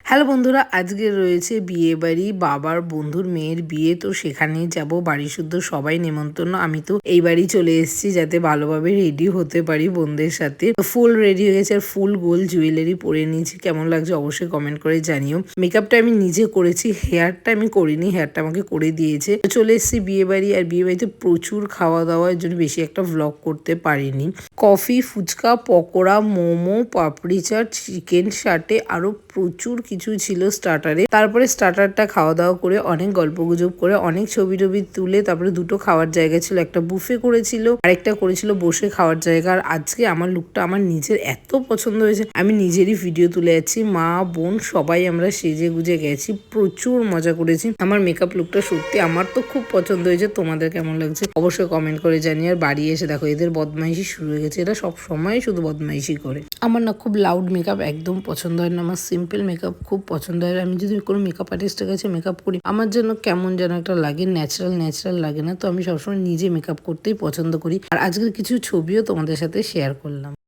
Hello বন্ধুরা, আজকে রয়েছে বিয়ে বাড়ি, বাবার বন্ধুর মেয়ের বিয়ে। তো সেখানেই যাব, বাড়ি শুদ্ধ সবাই নেমন্তন্ন। আমি তো এই বাড়ি চলে এসেছি যাতে ভালোভাবে রেডি হতে পারি বোনদের সাথে। ফুল রেডি হয়ে গেছে আর ফুল গোল জুয়েলারি পরে নিয়েছি। কেমন লাগছে অবশ্যই কমেন্ট করে জানিও। মেকআপটা আমি নিজে করেছি, হেয়ারটা আমি করিনি, হেয়ারটা আমাকে করে দিয়েছে। চলে এসেছি বিয়ে বাড়ি, আর বিয়ে বাড়িতে প্রচুর খাওয়া দাওয়ার জন্য বেশি একটা ভ্লগ করতে পারিনি। কফি, ফুচকা, পকোড়া, মোমো, পাপড়ি চাট, চিকেন সাটে, আরো প্রচুর কিছু ছিল স্টার্টারে। তারপরে স্টার্টারটা খাওয়া দাওয়া করে অনেক গল্পগুজব করে অনেক ছবি টবি তুলে তারপরে দুটো খাওয়ার জায়গা ছিল, একটা বুফে করেছিল আর একটা করেছিল বসে খাওয়ার জায়গা। আর আজকে আমার লুকটা আমার নিজের এত পছন্দ হয়েছে, আমি নিজেরই ভিডিও তুলে যাচ্ছি। মা বোন সবাই আমরা সেজে গুজে গেছি, প্রচুর মজা করেছি। আমার মেকআপ লুকটা সত্যি আমার তো খুব পছন্দ হয়েছে। তোমাদের কেমন লাগছে অবশ্যই কমেন্ট করে জানিয়ে। আর বাড়ি এসে দেখো এদের বদমাইশি শুরু হয়ে গেছে, এরা সব সময় শুধু বদমাইশি করে। আমার না খুব লাউড মেকআপ একদম পছন্দ হয় না, আমার সিম্পল মেকআপ খুব পছন্দ হয়। আমি যদি কোনো মেকআপ আর্টিস্টের কাছে মেকআপ করি আমার জন্য কেমন যেন একটা লাগে, ন্যাচারাল লাগে না। তো আমি সবসময় নিজে মেকআপ করতেই পছন্দ করি। আর আজকের কিছু ছবিও তোমাদের সাথে শেয়ার করলাম।